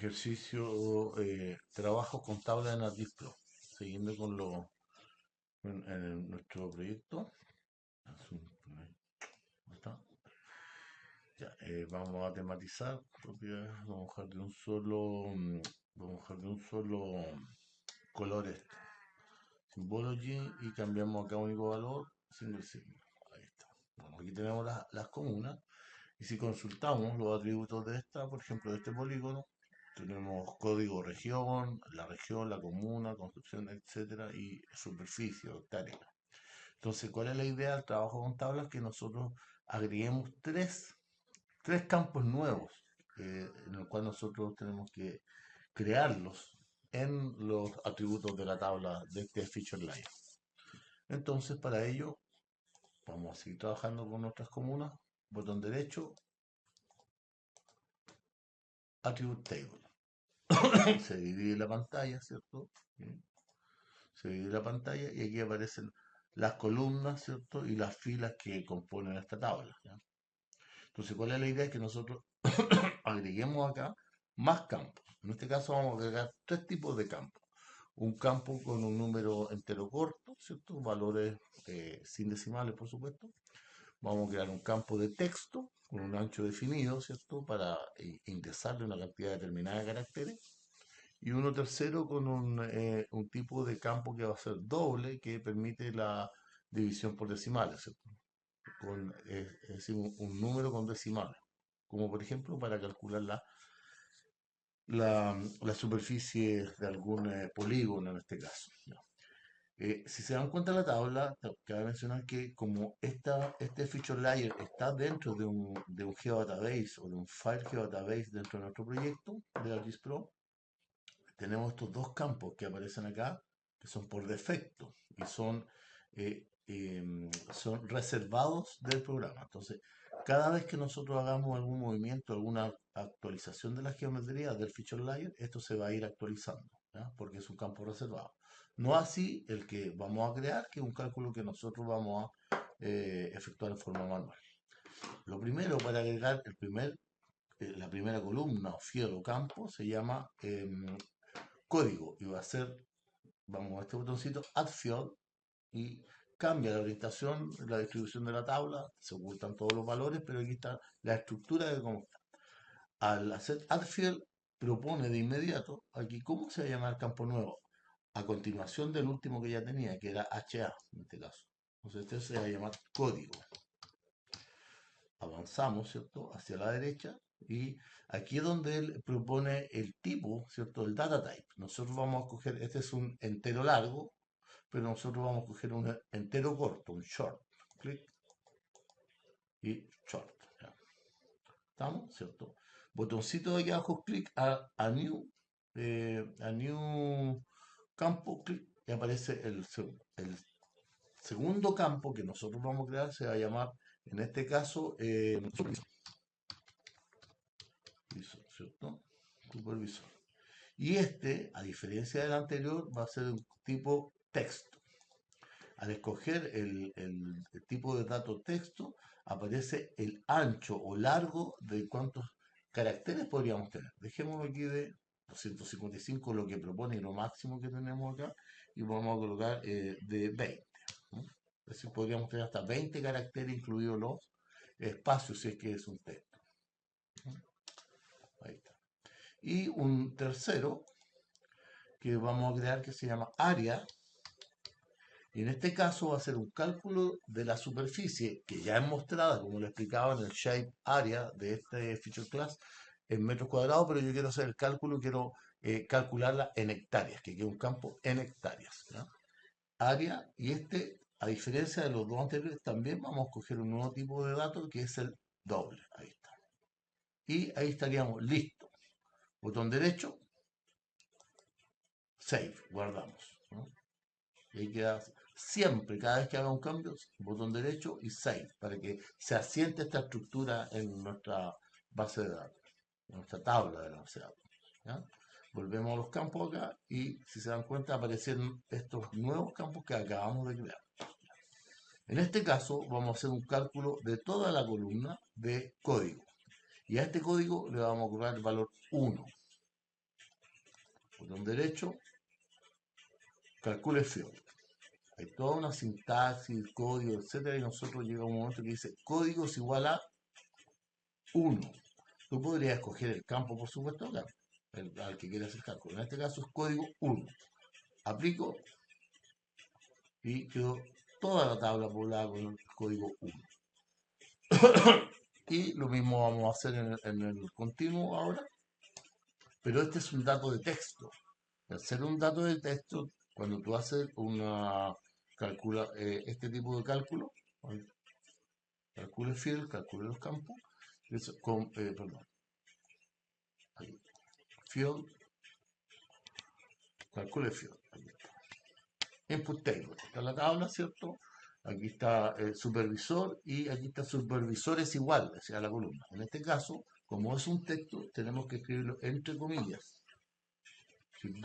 Ejercicio, trabajo con tabla en Ardispro. Siguiendo con nuestro proyecto. ¿Dónde está? Ya, vamos a tematizar propiedades. Vamos a dejar de un solo, vamos a dejar de un solo color este. Symbology y cambiamos acá único valor, single signo. Ahí está. Bueno, aquí tenemos las comunas. Y si consultamos los atributos de esta, por ejemplo, de este polígono, tenemos código región, la comuna, construcción, etcétera, y superficie, hectárea. Entonces, ¿cuál es la idea del trabajo con tablas? Que nosotros agreguemos tres campos nuevos, en el cual nosotros tenemos que crearlos en los atributos de la tabla de este feature layer. Entonces, para ello, vamos a seguir trabajando con nuestras comunas. Botón derecho, Attribute Table. Se divide la pantalla, ¿cierto? Se divide la pantalla y aquí aparecen las columnas, ¿cierto? Y las filas que componen esta tabla, ¿ya? Entonces, ¿cuál es la idea? Que nosotros agreguemos acá más campos. En este caso vamos a agregar tres tipos de campos. Un campo con un número entero corto, ¿cierto? Valores sin decimales, por supuesto. Vamos a crear un campo de texto con un ancho definido, ¿cierto? Para indexarle una cantidad determinada de caracteres. Y uno tercero con un tipo de campo que va a ser doble, que permite la división por decimales, ¿cierto? Es decir, un número con decimales, como por ejemplo para calcular la superficie de algún polígono en este caso. ¿Ya? Si se dan cuenta de la tabla, cabe mencionar que como este feature layer está dentro de un geodatabase o de un file geodatabase dentro de nuestro proyecto de ArcGIS Pro, tenemos estos dos campos que aparecen acá, que son por defecto y son reservados del programa. Entonces, cada vez que nosotros hagamos algún movimiento, alguna actualización de la geometría del feature layer, esto se va a ir actualizando, ¿ya? Porque es un campo reservado. No así el que vamos a crear, que es un cálculo que nosotros vamos a efectuar en forma manual. Lo primero para agregar la primera columna o field o campo se llama código y va a ser, vamos a este botoncito, Add Field y cambia la orientación, la distribución de la tabla, se ocultan todos los valores, pero aquí está la estructura de cómo está. Al hacer Add Field, propone de inmediato aquí cómo se va a llamar el campo nuevo, a continuación del último que ya tenía, que era HA en este caso. Entonces este se va a llamar código. Avanzamos, ¿cierto?, hacia la derecha y aquí es donde él propone el tipo, ¿cierto?, el data type. Nosotros vamos a coger, este es un entero largo, pero nosotros vamos a coger un entero corto, un short. Clic y short. ¿Ya? ¿Estamos? ¿Cierto? Botoncito de aquí abajo, clic a new campo, clic, y aparece el segundo campo que nosotros vamos a crear, se va a llamar, en este caso, supervisor, ¿cierto? Supervisor. Y este, a diferencia del anterior, va a ser un tipo texto. Al escoger el tipo de dato texto, aparece el ancho o largo de cuántos caracteres podríamos tener. Dejémoslo aquí de 255, lo que propone y lo máximo que tenemos acá, y vamos a colocar de 20. ¿No? Es decir, podríamos tener hasta 20 caracteres, incluidos los espacios, si es que es un texto. ¿No? Ahí está. Y un tercero que vamos a crear que se llama área. Y en este caso va a ser un cálculo de la superficie que ya es mostrada, como le explicaba en el shape area de este feature class, en metros cuadrados, pero yo quiero hacer el cálculo, quiero calcularla en hectáreas, que quede un campo en hectáreas. ¿Ya? Área, y a diferencia de los dos anteriores, también vamos a coger un nuevo tipo de dato que es el doble. Ahí está. Y ahí estaríamos listos. Botón derecho, save, guardamos. ¿No? Y ahí queda siempre, cada vez que haga un cambio, botón derecho y save, para que se asiente esta estructura en nuestra base de datos, en nuestra tabla de la base de datos. ¿Ya? Volvemos a los campos acá y si se dan cuenta aparecen estos nuevos campos que acabamos de crear. En este caso vamos a hacer un cálculo de toda la columna de código. Y a este código le vamos a colocar el valor 1. botón derecho, calcule field. Hay toda una sintaxis, código, etcétera, y nosotros llega un momento que dice código es igual a 1. Tú podrías escoger el campo, por supuesto, acá, al que quieras el cálculo. En este caso es código 1. Aplico y quedó toda la tabla poblada con el código 1. Y lo mismo vamos a hacer en el continuo ahora, pero este es un dato de texto. Al ser un dato de texto, cuando tú haces este tipo de cálculo, calcule field, calcule los campos, perdón, ahí, field, calcule field, ahí está. Input table, está la tabla, ¿cierto? Aquí está el supervisor y aquí está supervisor es igual, o sea, la columna. En este caso, como es un texto, tenemos que escribirlo entre comillas. Shift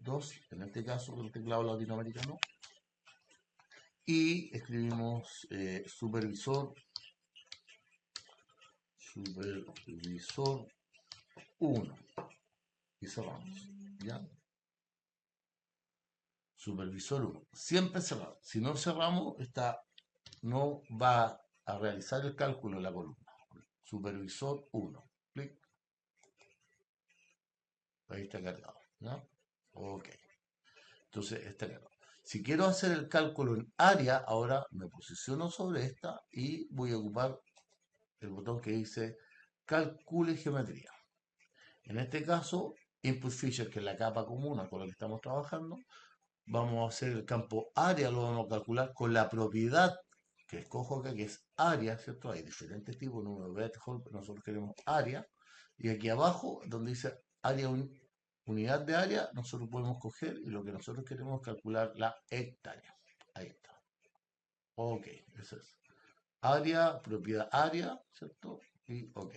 2, en este caso el teclado latinoamericano. Y escribimos supervisor 1 y cerramos, ¿ya? Supervisor 1, siempre cerrado. Si no cerramos, no va a realizar el cálculo de la columna. Supervisor 1, clic. Ahí está cargado, ¿ya? Ok. Entonces está cargado. Si quiero hacer el cálculo en área, ahora me posiciono sobre esta y voy a ocupar el botón que dice calcule geometría. En este caso, input feature, que es la capa común con la que estamos trabajando, vamos a hacer el campo área, lo vamos a calcular con la propiedad que escojo acá, que es área, ¿cierto? Hay diferentes tipos, número de pero nosotros queremos área. Y aquí abajo, donde dice área unidad de área, nosotros podemos coger y lo que nosotros queremos es calcular la hectárea. Ahí está. Ok, eso es. Área, propiedad área, ¿cierto? Y ok.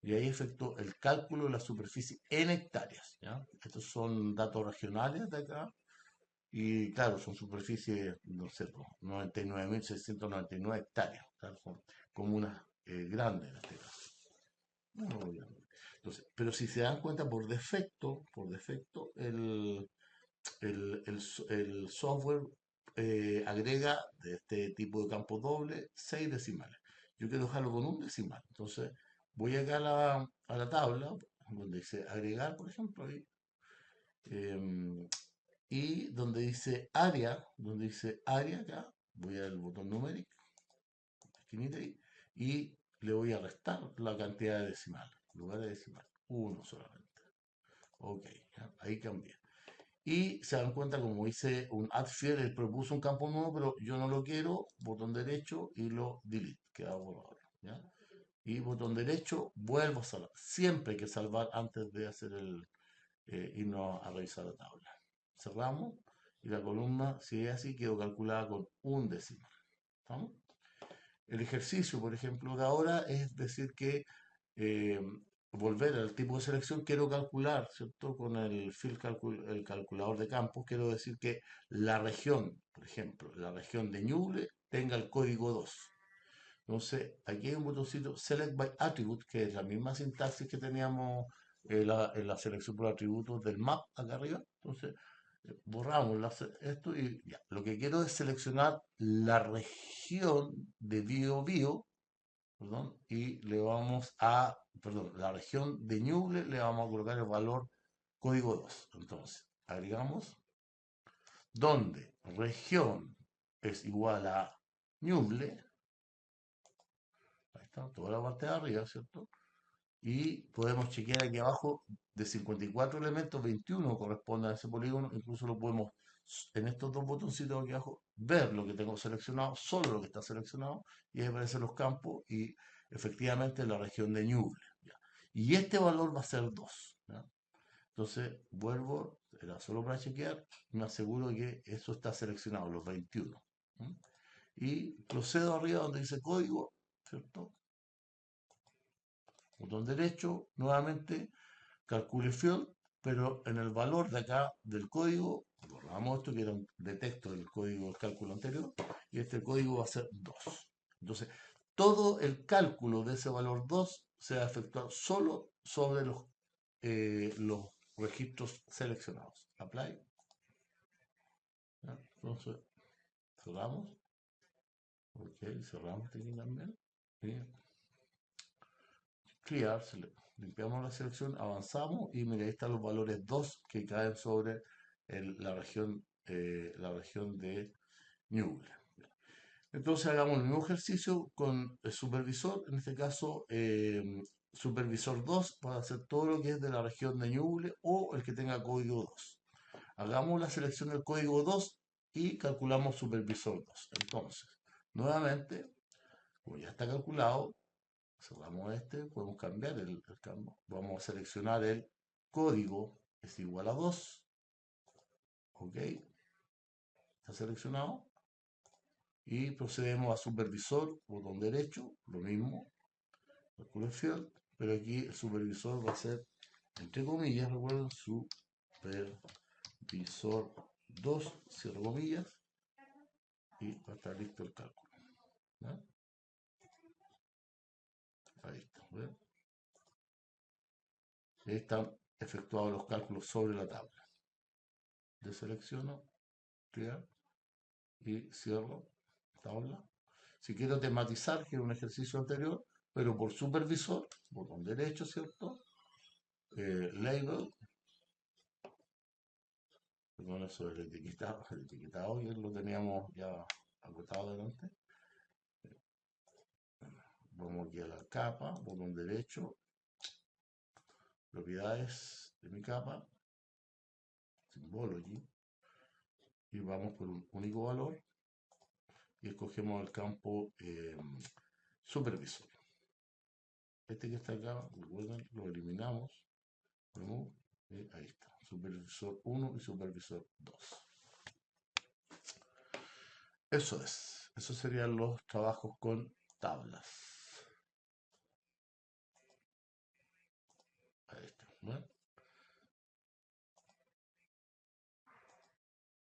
Y ahí efectuó el cálculo de la superficie en hectáreas, ¿ya? Estos son datos regionales de acá. Y claro, son superficies, no sé, 99.699 hectáreas. Claro, son comunas grandes en este caso. Muy grande. Entonces, pero si se dan cuenta, por defecto el software agrega de este tipo de campo doble 6 decimales. Yo quiero dejarlo con un decimal. Entonces, voy acá a la tabla, donde dice agregar, por ejemplo, ahí, y donde dice área acá, voy al botón numérico, esquinita ahí, y le voy a restar la cantidad de decimales, lugar de decimal, uno solamente. Ok, ¿ya? Ahí cambié. Y se dan cuenta, como hice un add field, él propuso un campo nuevo, pero yo no lo quiero, botón derecho y lo delete, queda borrado, ¿ya? Y botón derecho, vuelvo a salvar. Siempre hay que salvar antes de hacer irnos a revisar la tabla. Cerramos y la columna, si es así, quedó calculada con un decimal. ¿Estamos? El ejercicio, por ejemplo, de ahora es decir que eh, volver al tipo de selección, quiero calcular, ¿cierto? Con el el calculador de campos, quiero decir que la región, por ejemplo, la región de Ñuble tenga el código 2. Entonces, aquí hay un botoncito Select by Attribute, que es la misma sintaxis que teníamos en la selección por atributos del map acá arriba. Entonces, borramos esto y ya. Lo que quiero es seleccionar la región de Biobío, perdón, y le vamos a, perdón, la región de Ñuble le vamos a colocar el valor código 2. Entonces, agregamos donde región es igual a Ñuble, ahí está, toda la parte de arriba, ¿cierto? Y podemos chequear aquí abajo de 54 elementos, 21 corresponden a ese polígono, incluso lo podemos en estos dos botoncitos aquí abajo ver lo que tengo seleccionado, solo lo que está seleccionado, y ahí aparecen los campos y efectivamente la región de Ñuble. ¿Ya? Y este valor va a ser 2. ¿Ya? Entonces vuelvo, era solo para chequear, me aseguro que eso está seleccionado, los 21. ¿Mm? Y procedo arriba donde dice código, ¿cierto? Botón derecho, nuevamente, calcule field, pero en el valor de acá del código, borramos esto que era de texto del código del cálculo anterior, y este código va a ser 2. Entonces, todo el cálculo de ese valor 2 se va a efectuar solo sobre los los registros seleccionados. Apply. ¿Ya? Entonces, cerramos. Ok, cerramos aquí también. Y clear, limpiamos la selección, avanzamos y mira, ahí están los valores 2 que caen sobre la región de Ñuble. Entonces hagamos el mismo ejercicio con el supervisor, en este caso supervisor 2 para hacer todo lo que es de la región de Ñuble o el que tenga código 2. Hagamos la selección del código 2 y calculamos supervisor 2. Entonces, nuevamente, como ya está calculado, cerramos este, podemos cambiar el cambio. Vamos a seleccionar el código es igual a 2. Ok, está seleccionado. Y procedemos a supervisor, botón derecho, lo mismo, calculo el field, pero aquí el supervisor va a ser, entre comillas, recuerden, supervisor 2, cierro comillas, y va a estar listo el cálculo. ¿Ya? Ahí está, ¿ven? Ahí están efectuados los cálculos sobre la tabla. Deselecciono, clear, y cierro tabla. Si quiero tematizar, que era un ejercicio anterior, pero por supervisor, botón derecho, ¿cierto? Label, perdón, eso del el etiquetado que lo teníamos ya agotado delante. Vamos aquí a la capa, botón derecho, propiedades de mi capa, symbology, y vamos por un único valor y escogemos el campo supervisor. Este que está acá, recuerden, lo eliminamos, ahí está, supervisor 1 y supervisor 2. Eso es, esos serían los trabajos con tablas.